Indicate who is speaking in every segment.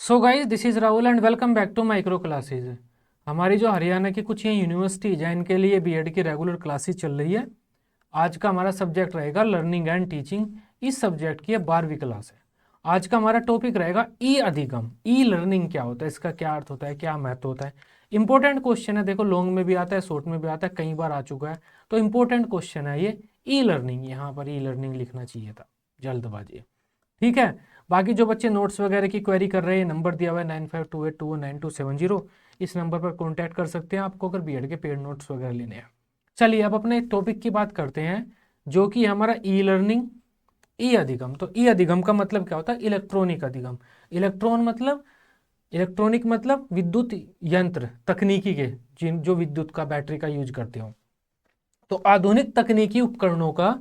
Speaker 1: So guys, this is Rahul and welcome back to micro classes. हमारी जो हरियाणा की कुछ ये यूनिवर्सिटीज हैं, इनके लिए बीएड की रेगुलर क्लासेस चल रही है। आज का हमारा सब्जेक्ट रहेगा लर्निंग एंड टीचिंग। इस सब्जेक्ट की 12वीं क्लास है। आज का हमारा टॉपिक रहेगा ई अधिगम। ई लर्निंग क्या होता है, इसका क्या अर्थ होता है, क्या महत्व होता है। इंपॉर्टेंट क्वेश्चन है, देखो लॉन्ग में भी आता है, शॉर्ट में भी आता है, कई बार आ चुका है। तो इंपॉर्टेंट क्वेश्चन है ये ई लर्निंग। यहाँ पर ई लर्निंग लिखना चाहिए था, जल्दबाजी। ठीक है। बाकी जो बच्चे नोट्स वगैरह की क्वेरी कर रहे हैं, नंबर दिया हुआ है 9528219270। इस नंबर पर कॉन्टैक्ट कर सकते हैं आपको अगर बीएड के पेड नोट्स वगैरह लेने हैं। चलिए अब अपने टॉपिक की बात करते हैं, जो कि हमारा ई लर्निंग, ई अधिगम। तो ई अधिगम का मतलब क्या होता है? इलेक्ट्रॉनिक अधिगम। इलेक्ट्रॉन मतलब, इलेक्ट्रॉनिक मतलब विद्युत यंत्र, तकनीकी के जिन जो विद्युत का बैटरी का यूज करते हो। तो आधुनिक तकनीकी उपकरणों का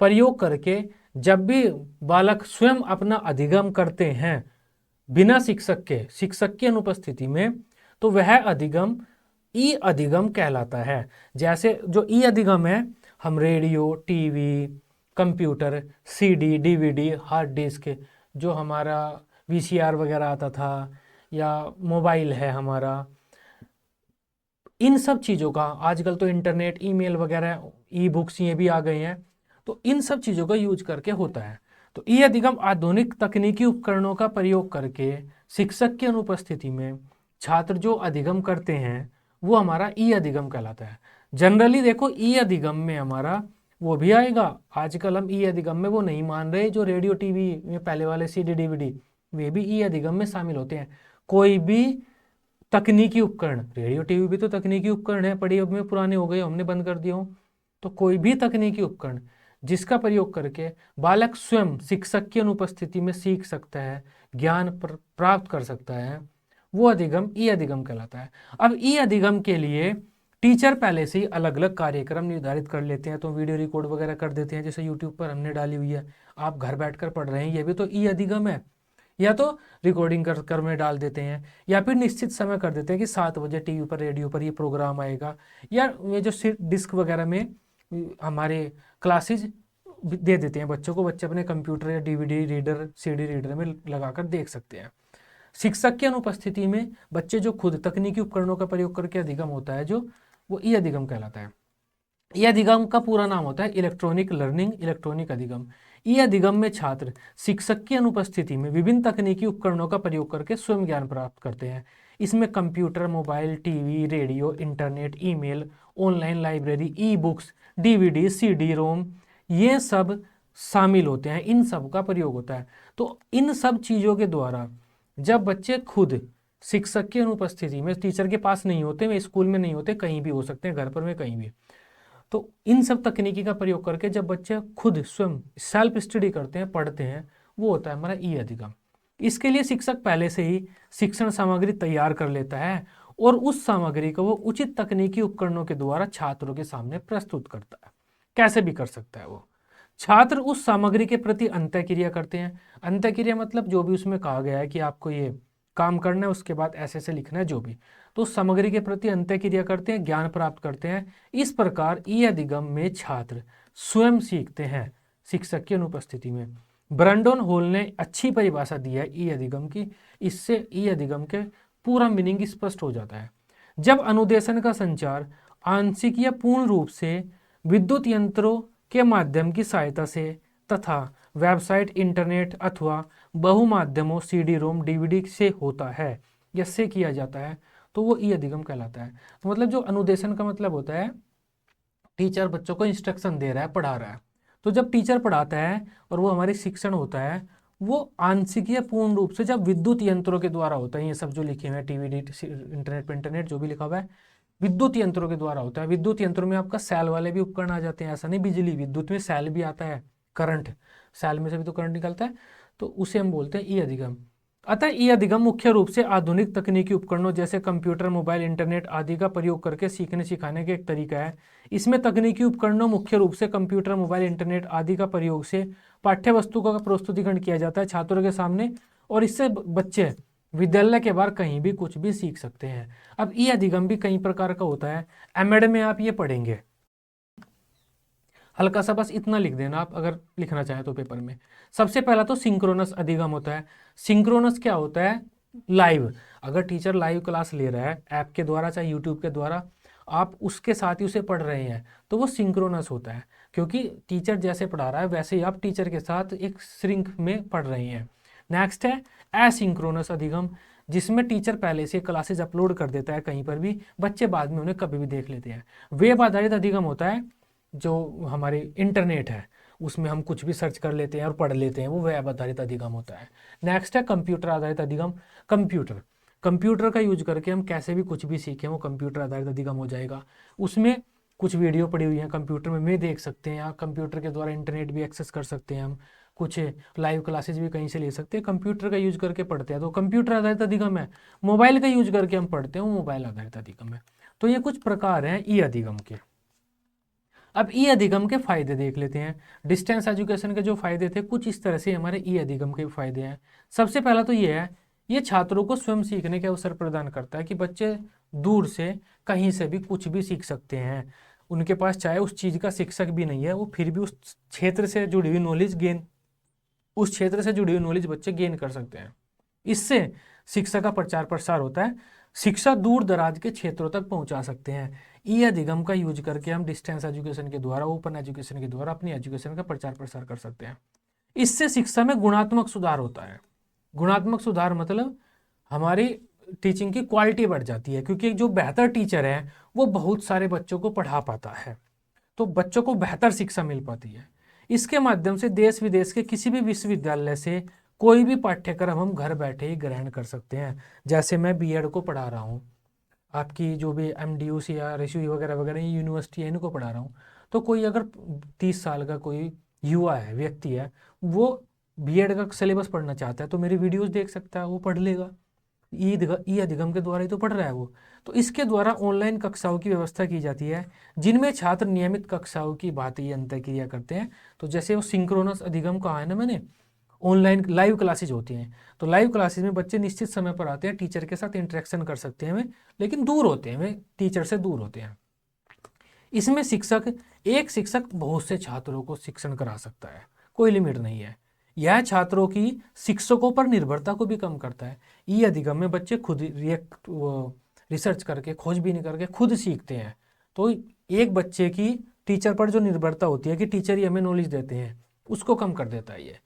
Speaker 1: प्रयोग करके जब भी बालक स्वयं अपना अधिगम करते हैं बिना शिक्षक की अनुपस्थिति में, तो वह अधिगम ई अधिगम कहलाता है। जैसे जो ई अधिगम है, हम radio, TV, computer, CD, DVD, hard disk, जो हमारा वीसीआर वगैरह आता था, या मोबाइल है हमारा, इन सब चीज़ों का, आजकल तो इंटरनेट, ईमेल वगैरह, ई बुक्स ये भी आ गए हैं, तो इन सब चीज़ों का यूज करके होता है। तो ई अधिगम आधुनिक तकनीकी उपकरणों का प्रयोग करके शिक्षक की अनुपस्थिति में छात्र जो अधिगम करते हैं, वो हमारा ई अधिगम कहलाता है। जनरली देखो ई अधिगम में हमारा वो भी आएगा। आजकल हम ई अधिगम में वो नहीं मान रहे जो रेडियो टीवी में पहले वाले सीडी डीवीडी, वे भी ई अधिगम में शामिल होते हैं। कोई भी तकनीकी उपकरण, रेडियो टीवी भी तो तकनीकी उपकरण है, पड़ी अब में पुराने हो गए, हमने बंद कर दिया हो। तो कोई भी तकनीकी उपकरण जिसका प्रयोग करके बालक स्वयं शिक्षक की अनुपस्थिति में सीख सकता है, ज्ञान प्राप्त कर सकता है, वो अधिगम ई अधिगम कहलाता है। अब ई अधिगम के लिए टीचर पहले से ही अलग अलग कार्यक्रम निर्धारित कर लेते हैं, तो वीडियो रिकॉर्ड वगैरह कर देते हैं, जैसे यूट्यूब पर हमने डाली हुई है, आप घर बैठकर पढ़ रहे हैं, ये भी तो ई अधिगम है। या तो रिकॉर्डिंग कर कर में डाल देते हैं, या फिर निश्चित समय कर देते हैं कि 7 बजे टीवी पर, रेडियो पर ये प्रोग्राम आएगा, या ये जो डिस्क वगैरह में हमारे क्लासेज दे देते हैं बच्चों को, बच्चे अपने कंप्यूटर या डीवीडी रीडर, सीडी रीडर में लगाकर देख सकते हैं। शिक्षक की अनुपस्थिति में बच्चे जो खुद तकनीकी उपकरणों का प्रयोग करके अधिगम होता है, जो वो ई अधिगम कहलाता है। ई अधिगम का पूरा नाम होता है इलेक्ट्रॉनिक लर्निंग, इलेक्ट्रॉनिक अधिगम। ई अधिगम में छात्र शिक्षक की अनुपस्थिति में विभिन्न तकनीकी उपकरणों का प्रयोग करके स्वयं ज्ञान प्राप्त करते हैं। इसमें computer, mobile, TV, radio, internet, email, online library, e books, DVD, CD ROM, ये सब शामिल होते हैं, इन सब का प्रयोग होता है। तो इन सब चीज़ों के द्वारा जब बच्चे खुद शिक्षक की अनुपस्थिति में, टीचर के पास नहीं होते, वे स्कूल में नहीं होते, कहीं भी हो सकते हैं, घर पर में कहीं भी, तो इन सब तकनीकी का प्रयोग करके जब बच्चे खुद स्वयं सेल्फ स्टडी करते हैं, पढ़ते हैं, वो होता है हमारा ई अधिगम। इसके लिए शिक्षक पहले से ही शिक्षण सामग्री तैयार कर लेता है, और उस सामग्री को वो उचित तकनीकी उपकरणों के द्वारा छात्रों के सामने प्रस्तुत करता है। कैसे भी कर सकता है वो। छात्र उस सामग्री के प्रति अंतःक्रिया करते हैं। अंतःक्रिया मतलब जो भी उसमें कहा गया है कि आपको ये काम करना है, उसके बाद ऐसे ऐसे लिखना है, जो भी, तो उस सामग्री के प्रति अंतःक्रिया करते हैं, ज्ञान प्राप्त करते हैं। इस प्रकार ई अधिगम में छात्र स्वयं सीखते हैं शिक्षक की अनुपस्थिति में। ब्रैंडन हॉल ने अच्छी परिभाषा दी है ई अधिगम की। इससे ई अधिगम के पूरा मीनिंग स्पष्ट हो जाता है। जब अनुदेशन का संचार आंशिक या पूर्ण रूप से विद्युत यंत्रों के माध्यम की सहायता से तथा वेबसाइट, इंटरनेट अथवा बहुमाध्यमों, सीडी रोम, डीवीडी से होता है या से किया जाता है, तो वो ई अधिगम कहलाता है। तो मतलब जो अनुदेशन का मतलब होता है, टीचर बच्चों को इंस्ट्रक्शन दे रहा है, पढ़ा रहा है। तो जब टीचर पढ़ाता है और वो हमारी शिक्षण होता है, वो आंशिक या पूर्ण रूप से जब विद्युत यंत्रों के द्वारा होता है। ये सब जो लिखे हुए हैं, टीवी, इंटरनेट पे, इंटरनेट जो भी लिखा हुआ है, विद्युत यंत्रों के द्वारा होता है। विद्युत यंत्रों में आपका सेल वाले भी उपकरण आ जाते हैं, ऐसा नहीं, बिजली विद्युत में सेल भी आता है, करंट, सेल में से भी तो करंट निकलता है, तो उसे हम बोलते हैं ई अधिगम। अतः ई अधिगम मुख्य रूप से आधुनिक तकनीकी उपकरणों जैसे कंप्यूटर, मोबाइल, इंटरनेट आदि का प्रयोग करके सीखने सिखाने का एक तरीका है। इसमें तकनीकी उपकरणों मुख्य रूप से कंप्यूटर, मोबाइल, इंटरनेट आदि का प्रयोग से पाठ्य वस्तु का प्रस्तुतिकरण किया जाता है छात्रों के सामने, और इससे बच्चे विद्यालय के बाहर कहीं भी कुछ भी सीख सकते हैं। अब ई अधिगम भी कई प्रकार का होता है। एमएड में आप ये पढ़ेंगे, हल्का सा बस इतना लिख देना आप अगर लिखना चाहें तो पेपर में। सबसे पहला तो सिंक्रोनस अधिगम होता है। सिंक्रोनस क्या होता है? लाइव, अगर टीचर लाइव क्लास ले रहा है ऐप के द्वारा चाहे यूट्यूब के द्वारा, आप उसके साथ ही उसे पढ़ रहे हैं तो वो सिंक्रोनस होता है, क्योंकि टीचर जैसे पढ़ा रहा है वैसे ही आप टीचर के साथ एक श्रृंख में पढ़ रहे हैं। नेक्स्ट है एसिंक्रोनस अधिगम, जिसमें टीचर पहले से क्लासेस अपलोड कर देता है कहीं पर भी, बच्चे बाद में उन्हें कभी भी देख लेते हैं। वेब आधारित अधिगम होता है, जो हमारे इंटरनेट है उसमें हम कुछ भी सर्च कर लेते हैं और पढ़ लेते हैं, वो वेब आधारित अधिगम होता है। नेक्स्ट है कंप्यूटर आधारित अधिगम। कंप्यूटर का यूज करके हम कैसे भी कुछ भी सीखें वो कंप्यूटर आधारित अधिगम हो जाएगा। उसमें कुछ वीडियो पड़ी हुई है कंप्यूटर में देख सकते हैं, या कंप्यूटर के द्वारा इंटरनेट भी एक्सेस कर सकते हैं, हम कुछ लाइव क्लासेस भी कहीं से ले सकते हैं, कंप्यूटर का यूज करके पढ़ते हैं तो कंप्यूटर आधारित अधिगम है। मोबाइल का यूज करके हम पढ़ते हैं वो मोबाइल आधारित अधिगम है। तो ये कुछ प्रकार हैं ई अधिगम के। अब ई अधिगम के फायदे देख लेते हैं। डिस्टेंस एजुकेशन के जो फायदे थे कुछ इस तरह से हमारे ई अधिगम के फायदे हैं। सबसे पहला तो ये है, ये छात्रों को स्वयं सीखने के अवसर प्रदान करता है कि बच्चे दूर से कहीं से भी कुछ भी सीख सकते हैं। उनके पास चाहे उस चीज़ का शिक्षक भी नहीं है, वो फिर भी उस क्षेत्र से जुड़ी हुई नॉलेज बच्चे गेन कर सकते हैं। इससे शिक्षा का प्रचार प्रसार होता है, शिक्षा दूर दराज के क्षेत्रों तक पहुंचा सकते हैं। ई अधिगम का यूज करके हम डिस्टेंस एजुकेशन के द्वारा, ओपन एजुकेशन के द्वारा अपनी एजुकेशन का प्रचार प्रसार कर सकते हैं। इससे शिक्षा में गुणात्मक सुधार होता है। गुणात्मक सुधार मतलब हमारी टीचिंग की क्वालिटी बढ़ जाती है, क्योंकि जो बेहतर टीचर है वो बहुत सारे बच्चों को पढ़ा पाता है, तो बच्चों को बेहतर शिक्षा मिल पाती है। इसके माध्यम से देश विदेश के किसी भी विश्वविद्यालय से कोई भी पाठ्यक्रम हम घर बैठे ही ग्रहण कर सकते हैं। जैसे मैं बीएड को पढ़ा रहा हूँ, आपकी जो भी एमडीयूसी या रेशुई वगैरह वगैरह यूनिवर्सिटी है इनको पढ़ा रहा हूँ, तो कोई अगर 30 साल का कोई युवा है, व्यक्ति है, वो बीएड का सिलेबस पढ़ना चाहता है तो मेरी वीडियोस देख सकता है, वो पढ़ लेगा। ई अधिगम के द्वारा ही तो पढ़ रहा है वो। तो इसके द्वारा ऑनलाइन कक्षाओं की व्यवस्था की जाती है, जिनमें छात्र नियमित कक्षाओं की भांति अंतःक्रिया करते हैं। तो जैसे वो सिंक्रोनस अधिगम कहा है ना मैंने, ऑनलाइन लाइव क्लासेज होती हैं, तो लाइव क्लासेज में बच्चे निश्चित समय पर आते हैं, टीचर के साथ इंटरेक्शन कर सकते हैं वे, लेकिन दूर होते हैं वे, टीचर से दूर होते हैं। इसमें एक शिक्षक बहुत से छात्रों को शिक्षण करा सकता है, कोई लिमिट नहीं है। यह छात्रों की शिक्षकों पर निर्भरता को भी कम करता है। ई अधिगम में बच्चे खुद रिसर्च करके, खोजबीन करके खुद सीखते हैं। तो एक बच्चे की टीचर पर जो निर्भरता होती है कि टीचर ही हमें नॉलेज देते हैं, उसको कम कर देता है ये।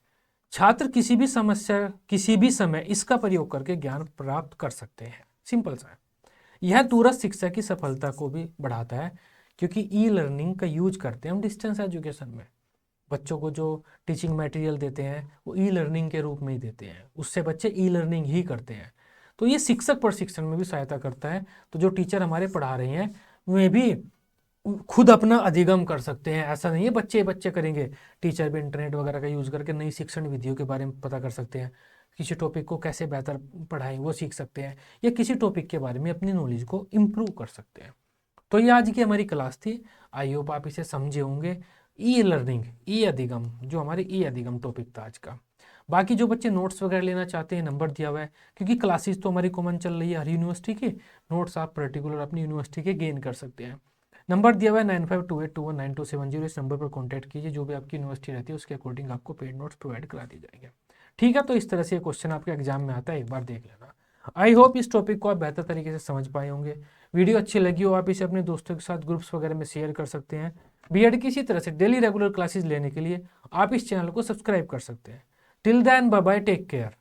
Speaker 1: छात्र किसी भी समस्या किसी भी समय इसका प्रयोग करके ज्ञान प्राप्त कर सकते हैं, सिंपल सा है। यह दूरस्थ शिक्षा की सफलता को भी बढ़ाता है, क्योंकि ई लर्निंग का यूज करते हैं हम डिस्टेंस एजुकेशन में। बच्चों को जो टीचिंग मटेरियल देते हैं वो ई लर्निंग के रूप में ही देते हैं, उससे बच्चे ई लर्निंग ही करते हैं। तो ये शिक्षक प्रशिक्षण में भी सहायता करता है। तो जो टीचर हमारे पढ़ा रहे हैं वे भी खुद अपना अधिगम कर सकते हैं, ऐसा नहीं है बच्चे करेंगे। टीचर भी इंटरनेट वगैरह का यूज़ करके नई शिक्षण विधियों के बारे में पता कर सकते हैं, किसी टॉपिक को कैसे बेहतर पढ़ाएं वो सीख सकते हैं, या किसी टॉपिक के बारे में अपनी नॉलेज को इम्प्रूव कर सकते हैं। तो ये आज की हमारी क्लास थी, आई होप आप इसे समझे होंगे। ई लर्निंग, ई अधिगम, जो हमारे ई अधिगम टॉपिक था आज का। बाकी जो बच्चे नोट्स वगैरह लेना चाहते हैं, नंबर दिया हुआ है, क्योंकि क्लासेस तो हमारी कॉमन चल रही है हर यूनिवर्सिटी की, नोट्स आप पर्टिकुलर अपनी यूनिवर्सिटी के गेन कर सकते हैं। नंबर दिया हुआ है 9528219270, इस नंबर पर कॉन्टैक्ट कीजिए। जो भी आपकी यूनिवर्सिटी रहती है उसके अकॉर्डिंग आपको पेड नोट्स प्रोवाइड करा दी जाएंगे। ठीक है, तो इस तरह से क्वेश्चन आपके एग्जाम में आता है, एक बार देख लेना। आई होप इस टॉपिक को आप बेहतर तरीके से समझ पाए होंगे। वीडियो अच्छी लगी हो आप इसे अपने दोस्तों के साथ ग्रुप्स वगैरह में शेयर कर सकते हैं। बीएड की इसी तरह से डेली रेगुलर क्लासेस लेने के लिए आप इस चैनल को सब्सक्राइब कर सकते हैं। Till then bye bye, take care.